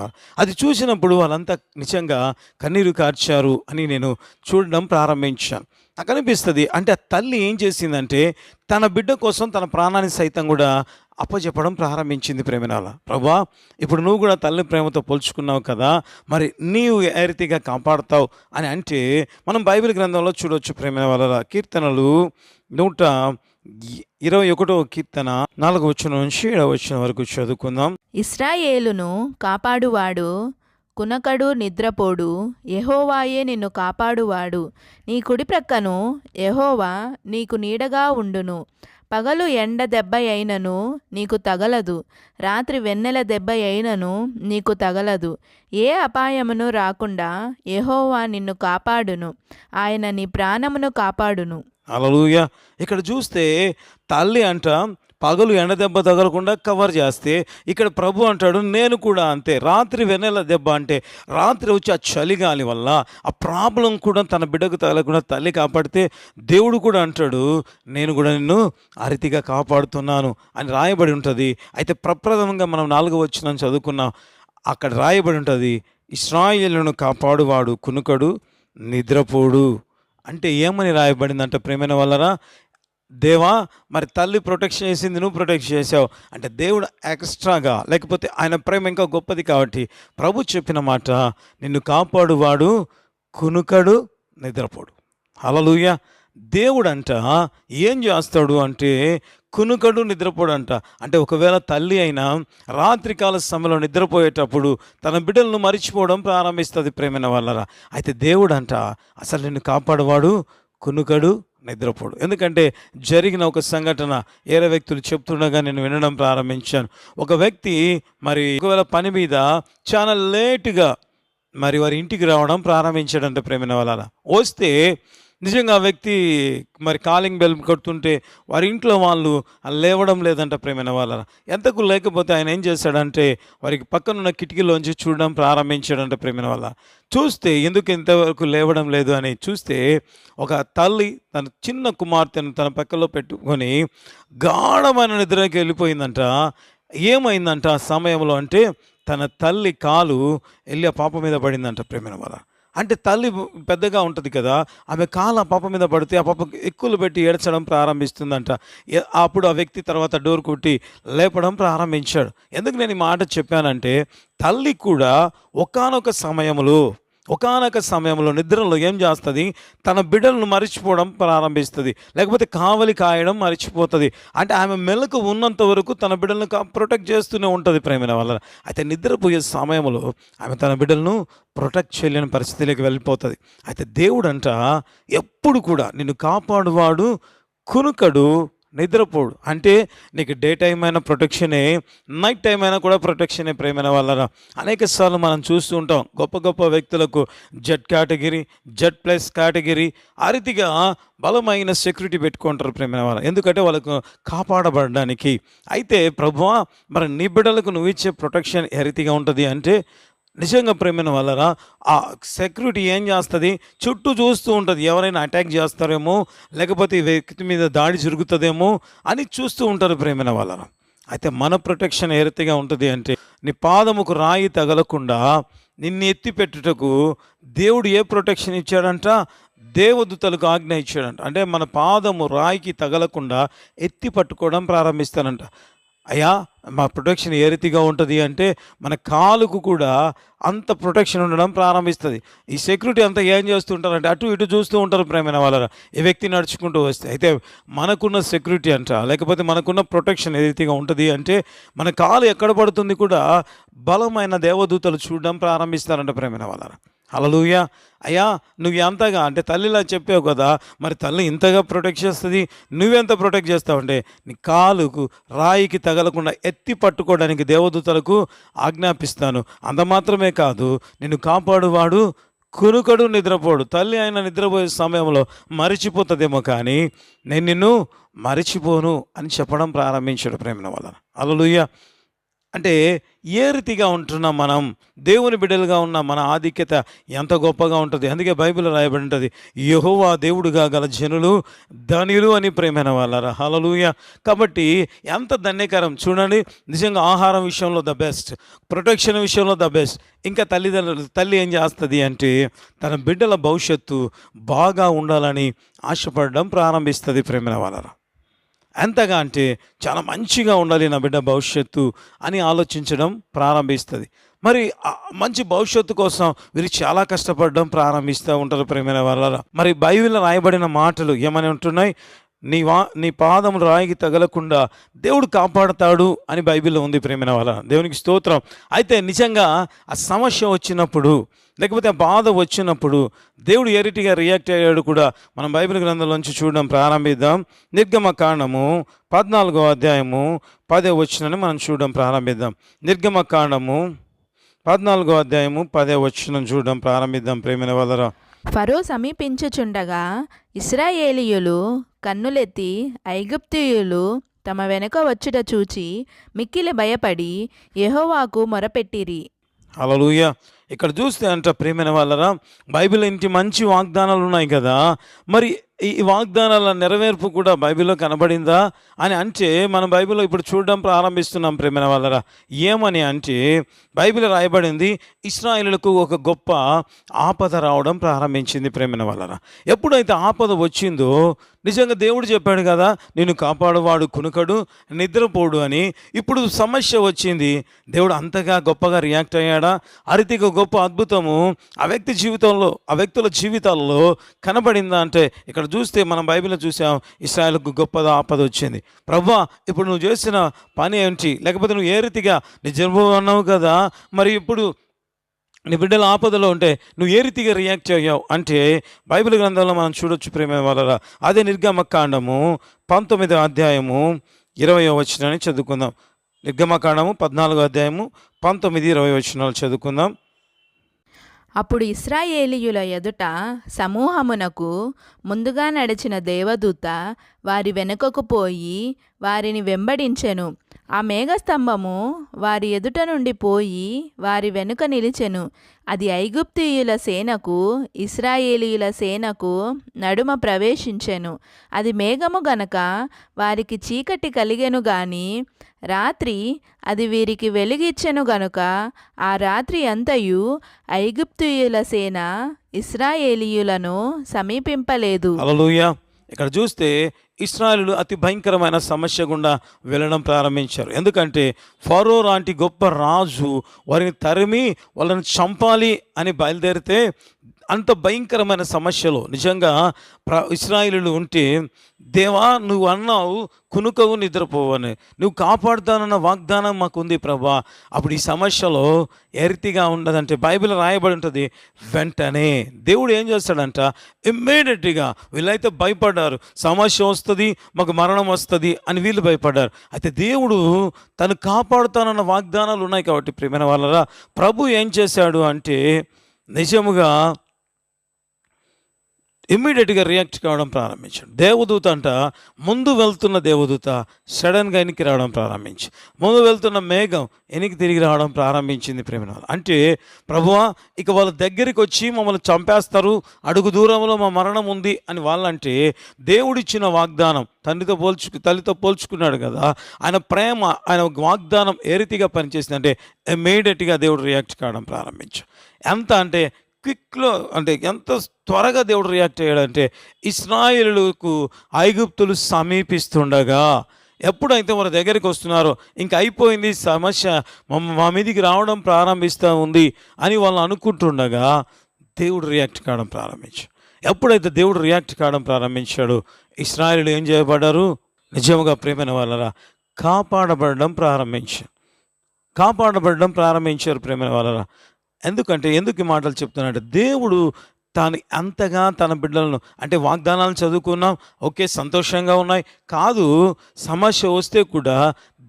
అది చూసినప్పుడు వాళ్ళంతా నిజంగా కన్నీరు కార్చారు అని నేను చూడడం ప్రారంభించాను. నాకు అనిపిస్తుంది అంటే ఆ తల్లి ఏం చేసిందంటే తన బిడ్డ కోసం తన ప్రాణాన్ని సైతం కూడా అప్పచెప్పడం ప్రారంభించింది ప్రేమనాల. ప్రభా, ఇప్పుడు నువ్వు కూడా తల్లి ప్రేమతో పోల్చుకున్నావు కదా, మరి నీవు ఏ రీతిగా కాపాడుతావు అని అంటే మనం బైబిల్ గ్రంథంలో చూడవచ్చు ప్రేమ వాళ్ళ. కీర్తనలు 121 కీర్తన 4వ వచనం నుంచి 7వ వచనం వరకు చదువుకుందాం. ఇశ్రాయేలును కాపాడువాడు కునకడు నిద్రపోడు, యెహోవాయే నిన్ను కాపాడువాడు. నీ కుడి ప్రక్కను యెహోవా నీకు నీడగా ఉండును. పగలు ఎండ దెబ్బ అయినను నీకు తగలదు, రాత్రి వెన్నెల దెబ్బ అయినను నీకు తగలదు. ఏ అపాయమును రాకుండా యెహోవా నిన్ను కాపాడును, ఆయన నీ ప్రాణమును కాపాడును. హల్లెలూయా. ఇక్కడ చూస్తే తల్లి అంట పగలు ఎండ దెబ్బ తగలకుండా కవర్ చేస్తే, ఇక్కడ ప్రభు అంటాడు నేను కూడా అంతే. రాత్రి వెన్నెల దెబ్బ అంటే రాత్రి వచ్చి ఆ చలిగాలి వల్ల ఆ ప్రాబ్లం కూడా తన బిడ్డకు తగలకుండా తల్లి కాపాడితే, దేవుడు కూడా అంటాడు నేను కూడా నిన్ను ఆ రీతిగా కాపాడుతున్నాను అని రాయబడి ఉంటుంది. అయితే ప్రప్రథమంగా మనం 4వ వచనం చదువుకున్నాం. అక్కడ రాయబడి ఉంటుంది ఇశ్రాయేలును కాపాడువాడు కునుకడు నిద్రపోడు. అంటే ఏమని రాయబడిందంట ప్రేమైన వాళ్ళరా, దేవా మరి తల్లి ప్రొటెక్షన్ చేసింది, నువ్వు ప్రొటెక్ట్ చేసావు అంటే దేవుడు ఎక్స్ట్రాగా, లేకపోతే ఆయన ప్రేమ ఇంకా గొప్పది కాబట్టి ప్రభు చెప్పిన మాట నిన్ను కాపాడువాడు కునుకడు నిద్రపోడు. హల్లెలూయా. దేవుడు అంట ఏం చేస్తాడు అంటే కునుకడు నిద్రపోడు అంట. అంటే ఒకవేళ తల్లి అయినా రాత్రికాల సమయంలో నిద్రపోయేటప్పుడు తన బిడ్డలను మరిచిపోవడం ప్రారంభిస్తుంది ప్రేమైన వాళ్ళరా. అయితే దేవుడు అంట అసలు నిన్ను కాపాడువాడు కునుకడు నిద్రపోడు. ఎందుకంటే జరిగిన ఒక సంఘటన ఏరే వ్యక్తులు చెప్తుండగా నేను వినడం ప్రారంభించాను. ఒక వ్యక్తి మరి ఒకవేళ పని మీద చాలా లేటుగా మరి వారి ఇంటికి రావడం ప్రారంభించాడంటే ప్రేమైన వాళ్ళ. వస్తే నిజంగా ఆ వ్యక్తి మరి కాలింగ్ బెల్ కొడుతుంటే వారి ఇంట్లో వాళ్ళు లేవడం లేదంట ప్రేమైన వాళ్ళ. ఎంతకు లేకపోతే ఆయన ఏం చేశాడంటే వారికి పక్కనున్న కిటికీలోంచి చూడడం ప్రారంభించాడంట ప్రేమైన వాళ్ళ. చూస్తే ఎందుకు ఇంతవరకు లేవడం లేదు అని చూస్తే ఒక తల్లి తన చిన్న కుమార్తెను తన పక్కలో పెట్టుకొని గాఢమైన నిద్రకి వెళ్ళిపోయిందంట. ఏమైందంట ఆ సమయంలో అంటే తన తల్లి కాలు వెళ్ళి ఆ పాప మీద పడిందంట ప్రేమైన వాళ్ళ. అంటే తల్లి పెద్దగా ఉంటుంది కదా, ఆమె కాలు ఆ పాప మీద పడితే ఆ పాప ఎక్కులు పెట్టి ఏడ్చడం ప్రారంభిస్తుందంట. అప్పుడు ఆ వ్యక్తి తర్వాత డోర్ కొట్టి లేపడం ప్రారంభించాడు. ఎందుకు నేను ఈ మాట చెప్పానంటే, తల్లి కూడా ఒకానొక సమయంలో నిద్రలో ఏం చేస్తుంది, తన బిడ్డలను మరిచిపోవడం ప్రారంభిస్తుంది, లేకపోతే కావలి కాయడం మరిచిపోతుంది. అంటే ఆమె మెలకు ఉన్నంత వరకు తన బిడ్డలను ప్రొటెక్ట్ చేస్తూనే ఉంటుంది ప్రేమైన వల్ల. అయితే నిద్రపోయే సమయంలో ఆమె తన బిడ్డలను ప్రొటెక్ట్ చేయలేని పరిస్థితిలోకి వెళ్ళిపోతుంది. అయితే దేవుడంట ఎప్పుడు కూడా నిన్ను కాపాడువాడు, కునుకడు, నిద్రపోడు. అంటే నీకు డే టైం అయినా ప్రొటెక్షనే, నైట్ టైం అయినా కూడా ప్రొటెక్షనే ప్రేమైన వాళ్ళరా. అనేక సార్లు మనం చూస్తూ ఉంటాం గొప్ప గొప్ప వ్యక్తులకు Z category, Z plus category ఆ రీతిగా బలమైన సెక్యూరిటీ పెట్టుకుంటారు ప్రేమైన వాళ్ళ, ఎందుకంటే వాళ్ళకు కాపాడబడడానికి. అయితే ప్రభువా, మరి నీ బిడ్డలకు నువ్వు ఇచ్చే ప్రొటెక్షన్ ఏ రీతిగా ఉంటుంది అంటే, నిజంగా ప్రేమైన వాళ్ళరా, ఆ సెక్యూరిటీ ఏం చేస్తుంది, చుట్టూ చూస్తూ ఉంటుంది, ఎవరైనా అటాక్ చేస్తారేమో, లేకపోతే ఈ వ్యక్తి మీద దాడి జరుగుతుందేమో అని చూస్తూ ఉంటారు ప్రేమైన వాళ్ళరా. అయితే మన ప్రొటెక్షన్ ఏ రీతిగా ఉంటుంది అంటే, నీ పాదముకు రాయి తగలకుండా నిన్ను ఎత్తి పెట్టుటకు దేవుడు ఏ ప్రొటెక్షన్ ఇచ్చాడంట, దేవదూతలకు ఆజ్ఞ ఇచ్చాడంట. అంటే మన పాదము రాయికి తగలకుండా ఎత్తి పట్టుకోవడం ప్రారంభిస్తానంట. అయ్యా, మా ప్రొటెక్షన్ ఏ రీతిగా ఉంటుంది అంటే, మన కాలుకు కూడా అంత ప్రొటెక్షన్ ఉండడం ప్రారంభిస్తుంది. ఈ సెక్యూరిటీ అంతా ఏం చేస్తుంటారంటే అటు ఇటు చూస్తూ ఉంటారు ప్రేమైన వాళ్ళ, ఈ వ్యక్తి నడుచుకుంటూ వస్తే. అయితే మనకున్న సెక్యూరిటీ అంట, లేకపోతే మనకున్న ప్రొటెక్షన్ ఏ రీతిగా ఉంటుంది అంటే, మన కాలు ఎక్కడ పడుతుంది కూడా బలమైన దేవదూతలు చూడడం ప్రారంభిస్తారంట ప్రేమైన వాళ్ళ. హల్లెలూయా. అయ్యా, నువ్వు ఎంతగా అంటే తల్లిలా చెప్పావు కదా, మరి తల్లి ఇంతగా ప్రొటెక్ట్ చేస్తుంది, నువ్వెంత ప్రొటెక్ట్ చేస్తావు అంటే, నీ కాలుకు రాయికి తగలకుండా ఎత్తి పట్టుకోవడానికి దేవదూతలకు ఆజ్ఞాపిస్తాను. అంత మాత్రమే కాదు, నిన్ను కాపాడువాడు, కునుకడు, నిద్రపోడు. తల్లి ఆయన నిద్రపోయే సమయంలో మరిచిపోతుందేమో కానీ నేను నిన్ను మరిచిపోను అని చెప్పడం ప్రారంభించాడు ప్రేమిన వాళ్ళ. హల్లెలూయా. అంటే ఏ రీతిగా ఉంటున్నాం మనం, దేవుని బిడ్డలుగా ఉన్న మన ఆధిక్యత ఎంత గొప్పగా ఉంటుంది. అందుకే బైబిల్ రాయబడి ఉంటుంది, యెహోవా దేవుడుగా గల జనులు ధన్యులు అని ప్రేమైన వాళ్ళరా. హల్లెలూయా. కాబట్టి ఎంత ధన్యకరం చూడండి. నిజంగా ఆహారం విషయంలో ద బెస్ట్, ప్రొటెక్షన్ విషయంలో ద బెస్ట్. ఇంకా తల్లి ఏం చేస్తుంది అంటే, తన బిడ్డల భవిష్యత్తు బాగా ఉండాలని ఆశపడడం ప్రారంభిస్తుంది ప్రేమైన వాళ్ళరా. ఎంతగా అంటే చాలా మంచిగా ఉండాలి నా బిడ్డ భవిష్యత్తు అని ఆలోచించడం ప్రారంభిస్తుంది. మరి మంచి భవిష్యత్తు కోసం వీరు చాలా కష్టపడడం ప్రారంభిస్తూ ఉంటారు ప్రేమైన వాళ్ళరా. మరి బైబిల్లో రాయబడిన మాటలు ఏమని ఉంటున్నాయి, నీ పాదములు రాయికి తగలకుండా దేవుడు కాపాడతాడు అని బైబిల్లో ఉంది ప్రేమైన వాళ్ళ. దేవునికి స్తోత్రం. అయితే నిజంగా ఆ సమస్య వచ్చినప్పుడు, లేకపోతే ఆ బాధ వచ్చినప్పుడు దేవుడు ఏ రీతిగా రియాక్ట్ అయ్యాడు కూడా మనం బైబిల్ గ్రంథంలోంచి చూడడం ప్రారంభిద్దాం. నిర్గమకాండము 14వ అధ్యాయము 10వ వచనాన్ని మనం చూడడం ప్రారంభిద్దాం. నిర్గమకాండము 14వ అధ్యాయము 10వ వచనం చూడడం ప్రారంభిద్దాం ప్రేమైన వాళ్ళరా. ఫరో సమీపించుచుండగా ఇశ్రాయేలీయులు కన్నులెత్తి ఐగుప్తీయులు తమ వెనుక వచ్చుట చూచి మిక్కిలి భయపడి యెహోవాకు మొరపెట్టిరి. హల్లెలూయా. ఇక్కడ చూస్తే అంట ప్రేమైన వాళ్ళరా, బైబిల్ ఇంటి మంచి వాగ్దానాలు ఉన్నాయి కదా, మరి ఈ వాగ్దానాల నెరవేర్పు కూడా బైబిల్లో కనబడిందా అని అంటే మనం బైబిల్లో ఇప్పుడు చూడడం ప్రారంభిస్తున్నాం ప్రేమైన వాళ్ళరా. ఏమని అంటే, బైబిల్ రాయబడింది, ఇశ్రాయేలులకు ఒక గొప్ప ఆపద రావడం ప్రారంభించింది ప్రేమైన వాళ్ళరా. ఎప్పుడైతే ఆపద వచ్చిందో, నిజంగా దేవుడు చెప్పాడు కదా, నేను కాపాడువాడు, కునుకడు, నిద్రపోడు అని. ఇప్పుడు సమస్య వచ్చింది, దేవుడు అంతగా గొప్పగా రియాక్ట్ అయ్యాడా? అరితిగా గొప్ప అద్భుతము ఆ వ్యక్తి జీవితంలో, ఆ వ్యక్తుల జీవితాల్లో కనబడిందా అంటే, ఇక్కడ చూస్తే మనం బైబిల్లో చూసాం, ఇశ్రాయేలుకు గొప్ప ఆపద వచ్చింది. ప్రభువా, ఇప్పుడు నువ్వు చేసిన పని ఏంటి, లేకపోతే నువ్వు ఏ రీతిగా నిజంగా అన్నావు కదా, మరి ఇప్పుడు నీ బిడ్డల ఆపదలో ఉంటే నువ్వు ఏ రీతిగా రియాక్ట్ అయ్యావు అంటే, బైబిల్ గ్రంథంలో మనం చూడొచ్చు ప్రేమ వాళ్ళరా. అదే నిర్గమకాండము 19వ అధ్యాయము 20వ వచనాన్ని చదువుకుందాం. నిర్గమకాండము 14వ అధ్యాయము 19, 20 వచనాలు చదువుకుందాం. అప్పుడు ఇశ్రాయేలీయుల ఎదుట సమూహమునకు ముందుగా నడిచిన దేవదూత వారి వెనుకకు పోయి వారిని వెంబడించెను. ఆ మేఘస్తంభము వారి ఎదుట నుండి పోయి వారి వెనుక నిలిచెను. అది ఐగుప్తీయుల సేనకు ఇశ్రాయేలీయుల సేనకు నడుమ ప్రవేశించెను. అది మేఘము గనక వారికి చీకటి కలిగెను గాని రాత్రి అది వీరికి వెలుగిచ్చెను గనుక ఆ రాత్రి అంతయు ఐగుప్తీయుల సేన ఇశ్రాయేలీయులను సమీపింపలేదు. హల్లెలూయా. ఇక్కడ చూస్తే ఇశ్రాయేలులు అతి భయంకరమైన సమస్య గుండా వెళ్ళడం ప్రారంభించారు. ఎందుకంటే ఫరో లాంటి గొప్ప రాజు వారిని తరిమి వాళ్ళని చంపాలి అని బయలుదేరితే అంత భయంకరమైన సమస్యలో నిజంగా ఇశ్రాయేలులు ఉంటే, దేవా నువ్వు అన్నావు కునుకవు నిద్రపోవని, నువ్వు కాపాడుతానన్న వాగ్దానం మాకు ఉంది ప్రభా. అప్పుడు ఈ సమస్యలో ఎరితిగా ఉండదంటే బైబిల్ రాయబడి ఉంటుంది, వెంటనే దేవుడు ఏం చేస్తాడంట, ఇమ్మీడియట్గా వీళ్ళైతే భయపడ్డారు, సమస్య వస్తుంది మాకు మరణం వస్తుంది అని వీళ్ళు భయపడ్డారు. అయితే దేవుడు తను కాపాడుతానన్న వాగ్దానాలు ఉన్నాయి కాబట్టి ప్రియమైన వాళ్ళరా, ప్రభు ఏం చేశాడు అంటే నిజముగా ఇమ్మీడియట్గా రియాక్ట్ కావడం ప్రారంభించాడు. దేవదూత అంట ముందు వెళ్తున్న దేవదూత సడన్గా వెనక్కి రావడం ప్రారంభించి, ముందు వెళ్తున్న మేఘం వెనక్కి తిరిగి రావడం ప్రారంభించింది ప్రేమ. అంటే ప్రభువా ఇక వాళ్ళ దగ్గరికి వచ్చి మమ్మల్ని చంపేస్తారు, అడుగు దూరంలో మా మరణం ఉంది అని వాళ్ళంటే, దేవుడిచ్చిన వాగ్దానం తల్లితో పోల్చుకున్నాడు కదా, ఆయన ప్రేమ ఆయన వాగ్దానం ఏ రీతిగా పనిచేసిందంటే ఇమ్మీడియట్గా దేవుడు రియాక్ట్ కావడం ప్రారంభించాడు. ఎంత అంటే క్విక్లో, అంటే ఎంత త్వరగా దేవుడు రియాక్ట్ అయ్యాడంటే ఇశ్రాయేలులకు ఐగుప్తులు సమీపిస్తుండగా, ఎప్పుడైతే వారి దగ్గరికి వస్తున్నారో ఇంక అయిపోయింది సమస్య, మా మీదికి రావడం ప్రారంభిస్తూ ఉంది అని వాళ్ళు అనుకుంటుండగా దేవుడు రియాక్ట్ కావడం ప్రారంభించాడు. ఎప్పుడైతే దేవుడు రియాక్ట్ కావడం ప్రారంభించాడు, ఇశ్రాయేలులు ఏం చేయబడ్డారు, నిజంగా ప్రేమైన వాళ్ళరా కాపాడబడడం ప్రారంభించారు ప్రేమైన వాళ్ళరా. ఎందుకు ఈ మాటలు చెప్తున్నాడంటే, దేవుడు తాను అంతగా తన బిడ్డలను, అంటే వాగ్దానాలు చదువుకున్నాం ఓకే సంతోషంగా ఉన్నాయి కాదు, సమస్య వస్తే కూడా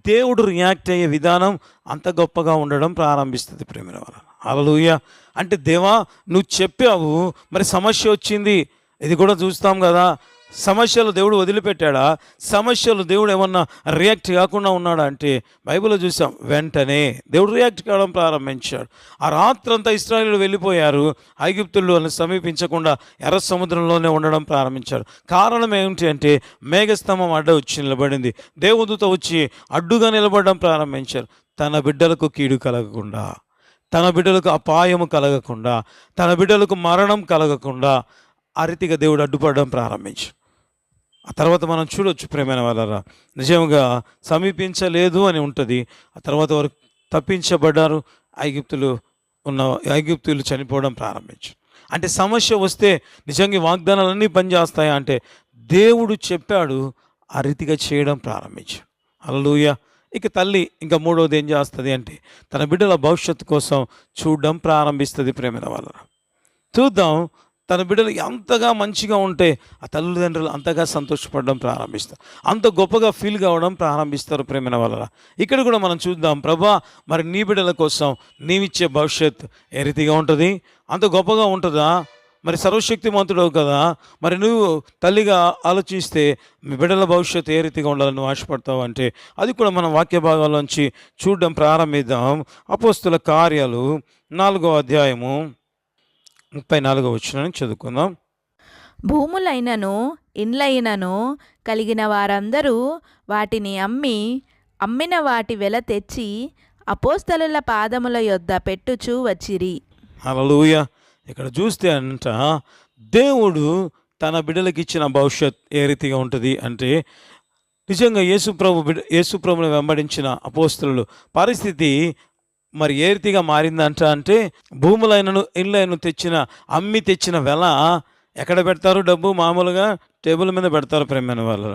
దేవుడు రియాక్ట్ అయ్యే విధానం అంత గొప్పగా ఉండడం ప్రారంభిస్తుంది ప్రేమ వాళ్ళ. హల్లెలూయా. అంటే దేవా నువ్వు చెప్పావు, మరి సమస్య వచ్చింది, ఇది కూడా చూస్తాం కదా, సమస్యలు దేవుడు వదిలిపెట్టాడా, సమస్యలు దేవుడు ఏమన్నా రియాక్ట్ కాకుండా ఉన్నాడా అంటే బైబిల్లో చూసాం, వెంటనే దేవుడు రియాక్ట్ కావడం ప్రారంభించాడు. ఆ రాత్రంతా ఇశ్రాయేలీయులు వెళ్ళిపోయారు, ఐగుప్తులు వాళ్ళని సమీపించకుండా ఎర్ర సముద్రంలోనే ఉండడం ప్రారంభించారు. కారణం ఏమిటి అంటే మేఘస్తంభం అడ్డ వచ్చి నిలబడింది, దేవదూత వచ్చి అడ్డుగా నిలబడడం ప్రారంభించారు. తన బిడ్డలకు కీడు కలగకుండా, తన బిడ్డలకు అపాయము కలగకుండా, తన బిడ్డలకు మరణం కలగకుండా ఆ రీతిగా దేవుడు అడ్డుపడడం ప్రారంభించాడు. ఆ తర్వాత మనం చూడొచ్చు ప్రేమైన వాళ్ళరా, నిజంగా సమీపించలేదు అని ఉంటుంది. ఆ తర్వాత వారు తప్పించబడ్డారు, ఐగుప్తులు చనిపోవడం ప్రారంభించారు. అంటే సమస్య వస్తే నిజంగా వాగ్దానాలన్నీ పనిచేస్తాయా అంటే దేవుడు చెప్పాడు, ఆ రీతిగా చేయడం ప్రారంభించాడు. హల్లెలూయా. ఇక తల్లి ఇంకా మూడవది ఏం చేస్తుంది అంటే తన బిడ్డల భవిష్యత్తు కోసం చూడడం ప్రారంభిస్తుంది ప్రేమైన వాళ్ళరా. చూద్దాం, తన బిడ్డలు ఎంతగా మంచిగా ఉంటే ఆ తల్లిదండ్రులు అంతగా సంతోషపడడం ప్రారంభిస్తారు, అంత గొప్పగా ఫీల్ కావడం ప్రారంభిస్తారు ప్రేమైన వాళ్ళ. ఇక్కడ కూడా మనం చూద్దాం, ప్రభా మరి నీ బిడ్డల కోసం నీవిచ్చే భవిష్యత్ ఏ రీతిగా ఉంటుంది, అంత గొప్పగా ఉంటుందా, మరి సర్వశక్తిమంతుడవు కదా, మరి నువ్వు తల్లిగా ఆలోచిస్తే మీ బిడ్డల భవిష్యత్తు ఏ రీతిగా ఉండాలని నువ్వు ఆశపడతావు అంటే అది కూడా మనం వాక్య భాగాల్లోంచి చూడడం ప్రారంభిద్దాం. అపోస్తుల కార్యాలు 4వ అధ్యాయము 34వ వచనాన్ని చదువుకుందాం. భూములైనను ఇండ్లైనను కలిగిన వారందరూ వాటిని అమ్మిన వాటి వెల తెచ్చి అపోస్తలుల పాదముల యొద్ద పెట్టుచూ వచ్చిరి. హల్లెలూయా. ఇక్కడ చూస్తే అంట దేవుడు తన బిడ్డలకు ఇచ్చిన భవిష్యత్ ఏ రీతిగా ఉంటుంది అంటే నిజంగా యేసుప్రభుని వెంబడించిన అపోస్తలుల పరిస్థితి మరి ఏ రీతిగా మారిందంట అంటే భూములైనను ఇళ్ళైనను అమ్మి తెచ్చిన వెల ఎక్కడ పెడతారు, డబ్బు మామూలుగా టేబుల్ మీద పెడతారు ప్రేమైన వాళ్ళు.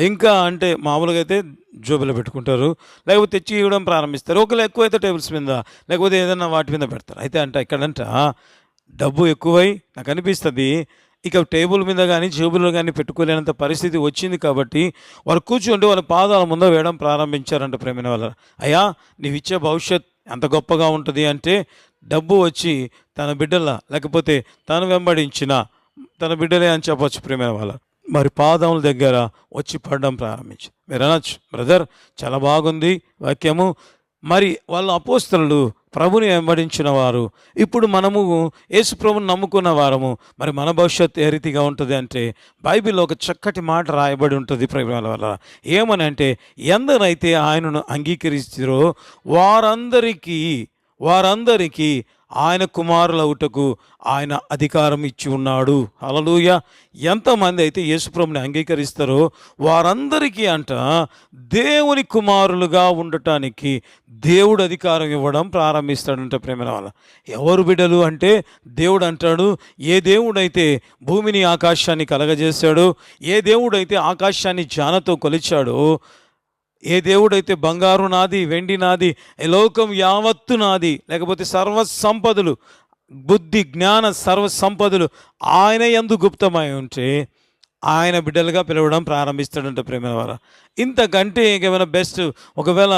ఇంకా అంటే మామూలుగా అయితే జోబులో పెట్టుకుంటారు, లేకపోతే తెచ్చి ఇవ్వడం ప్రారంభిస్తారు. ఒకవేళ ఎక్కువైతే టేబుల్స్ మీద లేకపోతే ఏదైనా వాటి మీద పెడతారు. అయితే ఇక్కడంట డబ్బు ఎక్కువై నాకు అనిపిస్తుంది ఇక టేబుల్ మీద కానీ జేబులో కానీ పెట్టుకోలేనంత పరిస్థితి వచ్చింది కాబట్టి వారు కూర్చుంటే వాళ్ళ పాదాల ముందు వేయడం ప్రారంభించారంట ప్రేమైన వాళ్ళ. అయ్యా నీవు ఇచ్చే భవిష్యత్ ఎంత గొప్పగా ఉంటుంది అంటే డబ్బు వచ్చి తన బిడ్డల లేకపోతే తను వెంబడించిన తన బిడ్డలే అని చెప్పవచ్చు ప్రేమైన వాళ్ళ. మరి పాదముల దగ్గర వచ్చి పడడం ప్రారంభించి మీరు అనొచ్చు, బ్రదర్ చాలా బాగుంది వాక్యము, మరి వాళ్ళ అపోస్తలులు ప్రభుని వెంబడించిన వారు, ఇప్పుడు మనము యేసు ప్రభుని నమ్ముకున్న వారము, మరి మన భవిష్యత్తు ఏ రీతిగా ఉంటుంది అంటే బైబిల్లో ఒక చక్కటి మాట రాయబడి ఉంటుంది ప్రేమ వల్ల. ఏమని అంటే, ఎందరైతే ఆయనను అంగీకరిస్తారో వారందరికీ ఆయన కుమారులవుటకు ఆయన అధికారం ఇచ్చి ఉన్నాడు. హల్లెలూయా. ఎంతమంది అయితే యేసుప్రభుని అంగీకరిస్తారో వారందరికీ అంట దేవుని కుమారులుగా ఉండటానికి దేవుడు అధికారం ఇవ్వడం ప్రారంభిస్తాడంట ప్రేమ వల్ల. ఎవరు బిడ్డలు అంటే దేవుడు అంటాడు, ఏ దేవుడైతే భూమిని ఆకాశాన్ని కలగజేశాడో, ఏ దేవుడైతే ఆకాశాన్ని జానతో కొలిచాడో, ఏ దేవుడైతే బంగారు నాది, వెండి నాది, ఈ లోకం యావత్తు నాది, లేకపోతే సర్వ సంపదలు, బుద్ధి జ్ఞాన సర్వ సంపదలు ఆయన యందు గుప్తమై ఉంటే ఆయన బిడ్డలుగా పిలవడం ప్రారంభిస్తాడంట ప్రేమ వారా. ఇంతకంటే ఇంకేమైనా బెస్ట్ ఒకవేళ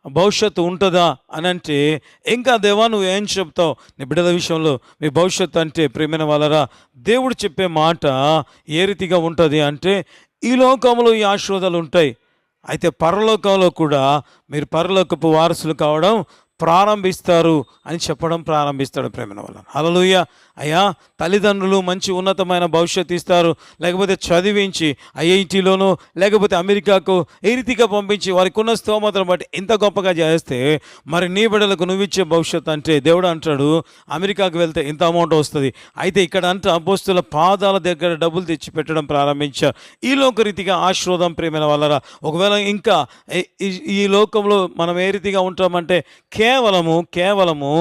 భవిష్యత్తు ఉంటుందా అని అంటే, ఇంకా దేవా నువ్వు ఏం చెప్తావు నీ బిడ్డల విషయంలో, మీ భవిష్యత్తు అంటే ప్రేమైన వాళ్ళరా, దేవుడు చెప్పే మాట ఏ రీతిగా ఉంటుంది అంటే, ఈ లోకంలో ఈ ఆశీర్వాదాలు ఉంటాయి, అయితే పరలోకంలో కూడా మీరు పరలోకపు వారసులు కావడం ప్రారంభిస్తారు అని చెప్పడం ప్రారంభిస్తాడు ప్రేమ వల్ల. హల్లెలూయా. అయ్యా, తల్లిదండ్రులు మంచి ఉన్నతమైన భవిష్యత్తు ఇస్తారు, లేకపోతే చదివించి ఐఐటీలోనో లేకపోతే అమెరికాకు ఏ రీతిగా పంపించి వారికి ఉన్న స్తోమతను బట్టి ఇంత గొప్పగా చేస్తే, మరి నీ బిడ్డలకు నువ్విచ్చే భవిష్యత్తు అంటే దేవుడు అంటాడు అమెరికాకు వెళ్తే ఇంత అమౌంట్ వస్తుంది, అయితే ఇక్కడ అంటే అపోస్తుల పాదాల దగ్గర డబ్బులు తెచ్చి పెట్టడం ప్రారంభించారు. ఈ లోక రీతిగా ఆశీర్వాదం ప్రేమైన వాళ్ళరా. ఒకవేళ ఇంకా ఈ లోకంలో మనం ఏ రీతిగా ఉంటామంటే కేవలము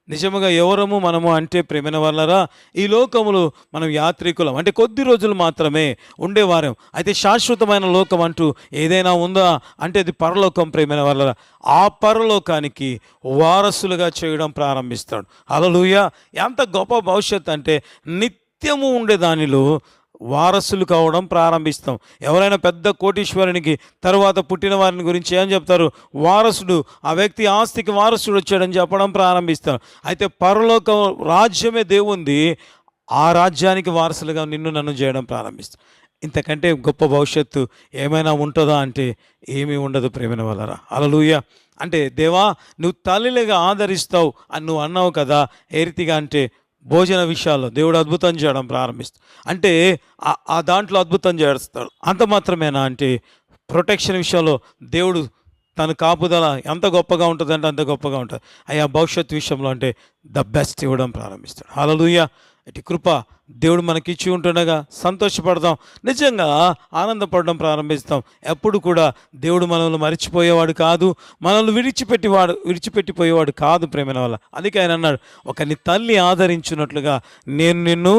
నిజముగా ఎవరము మనము అంటే ప్రేమైన వాళ్ళరా, ఈ లోకములు మనం యాత్రికులం అంటే కొద్ది రోజులు మాత్రమే ఉండేవారం. అయితే శాశ్వతమైన లోకం అంటూ ఏదైనా ఉందా అంటే అది పరలోకం ప్రేమైన వాళ్ళరా. ఆ పరలోకానికి వారసులుగా చేయడం ప్రారంభిస్తాడు. హల్లెలూయా. ఎంత గొప్ప భవిష్యత్తు అంటే నిత్యము ఉండే దానిలో వారసులు కావడం ప్రారంభిస్తాం. ఎవరైనా పెద్ద కోటీశ్వరునికి తర్వాత పుట్టిన వారిని గురించి ఏం చెప్తారు? వారసుడు, ఆ వ్యక్తి ఆస్తికి వారసుడు వచ్చాడని చెప్పడం ప్రారంభిస్తారు. అయితే పరలోక రాజ్యమే దేవుంది, ఆ రాజ్యానికి వారసులుగా నిన్ను నన్ను చేయడం ప్రారంభిస్తాం. ఇంతకంటే గొప్ప భవిష్యత్తు ఏమైనా ఉంటుందా అంటే ఏమీ ఉండదు ప్రేమైన వాళ్ళరా. హల్లెలూయా. అంటే దేవా నువ్వు తల్లిగా ఆదరిస్తావు అని నువ్వు అన్నావు కదా, ఏ రీతిగా అంటే భోజన విషయాల్లో దేవుడు అద్భుతం చేయడం ప్రారంభిస్తాడు. అంటే ఆ దాంట్లో అద్భుతం చేస్తాడు. అంత మాత్రమేనా అంటే ప్రొటెక్షన్ విషయంలో దేవుడు తన కాపుదల ఎంత గొప్పగా ఉంటుందంటే అంత గొప్పగా ఉంటుంది. అయ్యా భవిష్యత్ విషయంలో అంటే ద బెస్ట్ ఇవ్వడం ప్రారంభిస్తాడు. హల్లెలూయా. ఇటు కృప దేవుడు మనకి ఇచ్చి ఉంటుండగా సంతోషపడదాం, నిజంగా ఆనందపడడం ప్రారంభిస్తాం. ఎప్పుడు కూడా దేవుడు మనల్ని మరిచిపోయేవాడు కాదు, మనల్ని విడిచిపెట్టిపోయేవాడు కాదు ప్రేమైన వల్ల. అందుకే ఆయన అన్నాడు, ఒక నీ తల్లి ఆదరించినట్లుగా నేను నిన్ను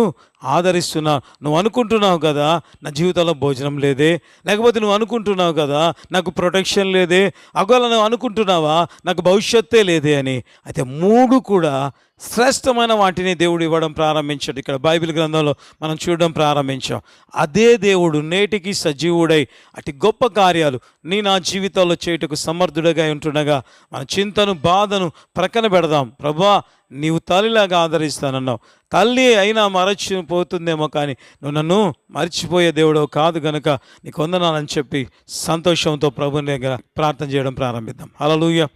ఆదరిస్తున్నా. నువ్వు అనుకుంటున్నావు కదా నా జీవితంలో భోజనం లేదే, లేకపోతే నువ్వు అనుకుంటున్నావు కదా నాకు ప్రొటెక్షన్ లేదే, ఒకవేళ నువ్వు అనుకుంటున్నావా నాకు భవిష్యత్తే లేదే అని. అయితే మూడు కూడా శ్రేష్టమైన వాటిని దేవుడు ఇవ్వడం ప్రారంభించాడు. ఇక్కడ బైబిల్ గ్రంథంలో మనం చూడడం ప్రారంభించాం. అదే దేవుడు నేటికి సజీవుడై అతి గొప్ప కార్యాలు నా జీవితంలో చేయుటకు సమర్థుడిగా ఉంటుండగా మన చింతను బాధను ప్రక్కన పెడదాం. ప్రభువా నీవు తల్లిలాగా ఆదరిస్తానన్నావు, తల్లి అయినా మరచిపోతుందేమో కానీ నువ్వు నన్ను మర్చిపోయే దేవుడు కాదు గనుక నీకు వందనాలని చెప్పి సంతోషంతో ప్రభుని దగ్గర ప్రార్థన చేయడం ప్రారంభిద్దాం. హల్లెలూయా.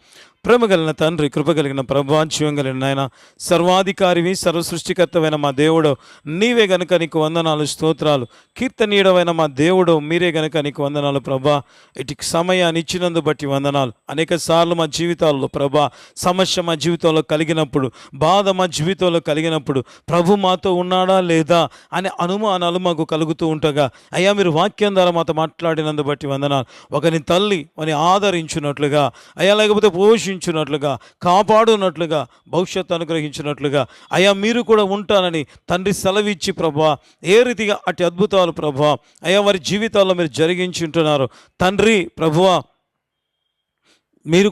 ప్రేమ కలిగిన తండ్రి, కృప కలిగిన ప్రభు, జీవం కలిగిన నాయన, సర్వాధికారివి సర్వ సృష్టికర్తమైన మా దేవుడు నీవే గనుక నీకు వందనాలు, స్తోత్రాలు. కీర్తనీయుడమైన మా దేవుడు మీరే గనుక నీకు వందనాలు ప్రభా. ఇటు సమయాన్ని ఇచ్చినందు బట్టి వందనాలు. అనేక సార్లు మా జీవితాల్లో ప్రభా సమస్య మా జీవితంలో కలిగినప్పుడు, బాధ మా జీవితంలో కలిగినప్పుడు ప్రభు మాతో ఉన్నాడా లేదా అనే అనుమానాలు మాకు కలుగుతూ ఉంటగా అయ్యా మీరు వాక్యం ద్వారా మాతో మాట్లాడినందు బట్టి వందనాలు. ఒకని తల్లి అని ఆదరించినట్లుగా అయ్యా, లేకపోతే పోషించినట్లుగా, కాపాడునట్లుగా, భవిష్యత్తు అనుగ్రహించినట్లుగా అయ్యా మీరు కూడా ఉంటానని తండ్రి సెలవిచ్చి ప్రభా ఏ రీతిగా అటు అద్భుతాలు ప్రభా అయ్యా వారి జీవితాల్లో మీరు జరిగించి ఉంటున్నారు తండ్రి. ప్రభువా మీరు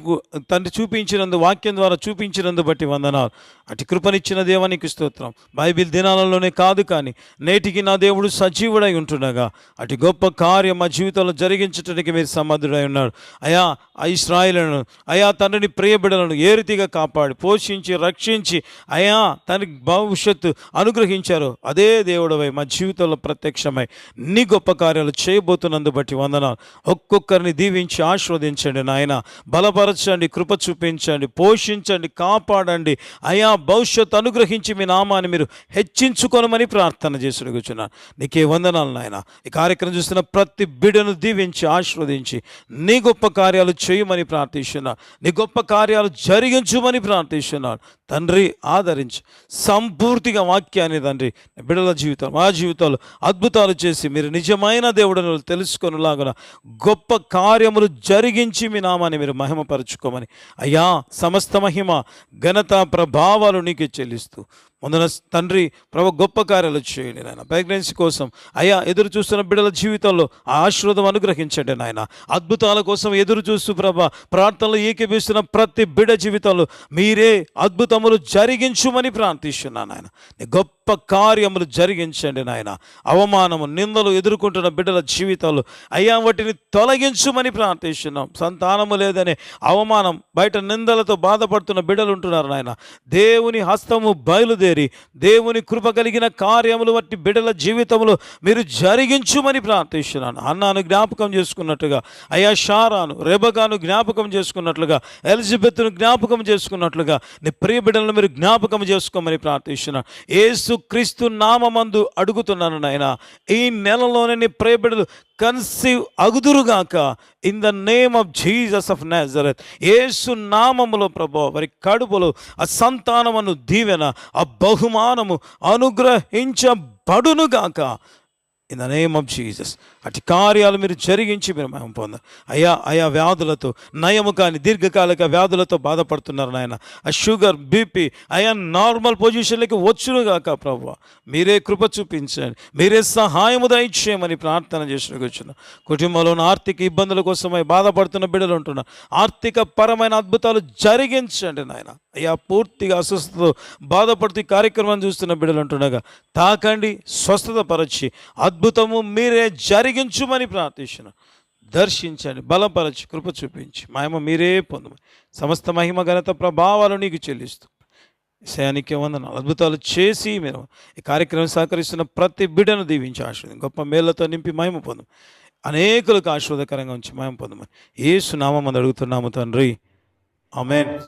తండ్రి చూపించినందు, వాక్యం ద్వారా చూపించినందు బట్టి వందనాలు. అటు కృపనిచ్చిన దేవానికి స్తోత్రం. బైబిల్ దినాలలోనే కాదు కానీ నేటికి నా దేవుడు సజీవుడై ఉంటుండగా అటు గొప్ప కార్యం మా జీవితంలో జరిగించడానికి మీరు సమర్థుడై ఉన్నాడు. అయా ఆ ఇశ్రాయేలును, అయా తండ్రిని ప్రియబిడలను ఏ రీతిగా కాపాడి పోషించి రక్షించి అయా తనకి భవిష్యత్తు అనుగ్రహించారో అదే దేవుడవై మా జీవితంలో ప్రత్యక్షమై నీ గొప్ప కార్యాలు చేయబోతున్నందు బట్టి వందనాలు. ఒక్కొక్కరిని దీవించి ఆశీర్వదించండి నాయన, బలపరచండి, కృప చూపించండి, పోషించండి, కాపాడండి. అయా భవిష్యత్తు అనుగ్రహించి మీ నామాన్ని మీరు హెచ్చించుకొనమని ప్రార్థన చేసి కూర్చున్నాను. నీకే వందనాలు నాయన. ఈ కార్యక్రమం చూస్తున్న ప్రతి బిడ్డను దీవించి ఆశీర్వదించి నీ గొప్ప కార్యాలు చేయమని ప్రార్థిస్తున్నాను. నీ గొప్ప కార్యాలు జరిగించుమని ప్రార్థిస్తున్నాను. తండ్రి ఆదరించి సంపూర్తిగా వాక్యాన్ని తండ్రి బిడ్డల జీవితం మా జీవితాలు అద్భుతాలు చేసి మీరు నిజమైన దేవుడను తెలుసుకొనిలాగున గొప్ప కార్యములు జరిగించి మీ నామాన్ని మీరు మహిమపరచుకోమని అయ్యా సమస్త మహిమ ఘనత ప్రభావాలు నీకే చెల్లిస్తూ ముందున తండ్రి ప్రభు గొప్ప కార్యాలు చేయండి నాయన. ప్రెగ్నెన్సీ కోసం అయ్యా ఎదురు చూస్తున్న బిడ్డల జీవితంలో ఆ ఆశీర్వాదం అనుగ్రహించండి నాయన. అద్భుతాల కోసం ఎదురు చూస్తూ ప్రభ ప్రార్థనలు ఏకీపిస్తున్న ప్రతి బిడ్డ జీవితంలో మీరే అద్భుతములు జరిగించుమని ప్రార్థిస్తున్నాను నాయన. నీ గొప్ప కార్యములు జరిగించండి నాయన. అవమానము నిందలు ఎదుర్కొంటున్న బిడ్డల జీవితాలు అయ్యా వాటిని తొలగించుమని ప్రార్థిస్తున్నాం. సంతానము లేదనే అవమానం బయట నిందలతో బాధపడుతున్న బిడ్డలు ఉంటున్నారు నాయన. దేవుని హస్తము బయలుదేరి దేవుని కృప కలిగిన కార్యములు బట్టి బిడ్డల జీవితంలో మీరు జరిగించుమని ప్రార్థిస్తున్నాను. అన్నాను జ్ఞాపకం చేసుకున్నట్టుగా అయ్యా షారాను రెబకాను జ్ఞాపకం చేసుకున్నట్లుగా ఎలిజబెత్ను జ్ఞాపకం చేసుకున్నట్లుగా నీ ప్రియ బిడ్డలను మీరు జ్ఞాపకం చేసుకోమని ప్రార్థిస్తున్నాను. యేసు క్రీస్తు నామమందు అడుగుతున్నాను నాయన. ఈ నెలలోనే నీ ప్రియ బిడ్డలు కన్సీవ్ అగుదురుగాక in the name of Jesus of Nazareth. యేసు నామములో ప్రభు వారి కడుపులో ఆ సంతానమును దీవెన ఆ బహుమానము అనుగ్రహించబడునుగాక in the name of Jesus. అటు కార్యాలు మీరు జరిగించి మీరు మేము పొందారు. అయా వ్యాధులతో నయము కానీ దీర్ఘకాలిక వ్యాధులతో బాధపడుతున్నారు నాయన. ఆ షుగర్ బీపీ అయా నార్మల్ పొజిషన్లకి వచ్చునుగాక ప్రభు. మీరే కృప చూపించండి, మీరే సహాయము దయచేయమని ప్రార్థన చేసిన కూర్చున్నాం. కుటుంబంలోని ఆర్థిక ఇబ్బందుల కోసమై బాధపడుతున్న బిడ్డలు ఉంటున్నారు. ఆర్థిక పరమైన అద్భుతాలు జరిగించండి నాయన. అయ్యా పూర్తిగా అస్వస్థతతో బాధపడుతూ ఈ కార్యక్రమం చూస్తున్న బిడ్డలు ఉంటుండగా తాకండి, స్వస్థత పరచి అద్భుతము మీరే జరిగించుమని ప్రార్థించిన. దర్శించండి, బలపరచి, కృప చూపించి మహిమ మీరే పొందమని సమస్త మహిమ ఘనత ప్రభావాలు నీకు చెల్లిస్తూ శయానికి వందనాలు. అద్భుతాలు చేసి మీరు ఈ కార్యక్రమం సహకరిస్తున్న ప్రతి బిడ్డను దీవించి ఆశీర్వదించండి. గొప్ప మేళ్లతో నింపి మహిమ పొందం, అనేకులకు ఆశీర్వాదకరంగా ఉంచి మహిమ పొందమని యేసు నామమున అడుగుతున్నాము తండ్రి, ఆమేన్.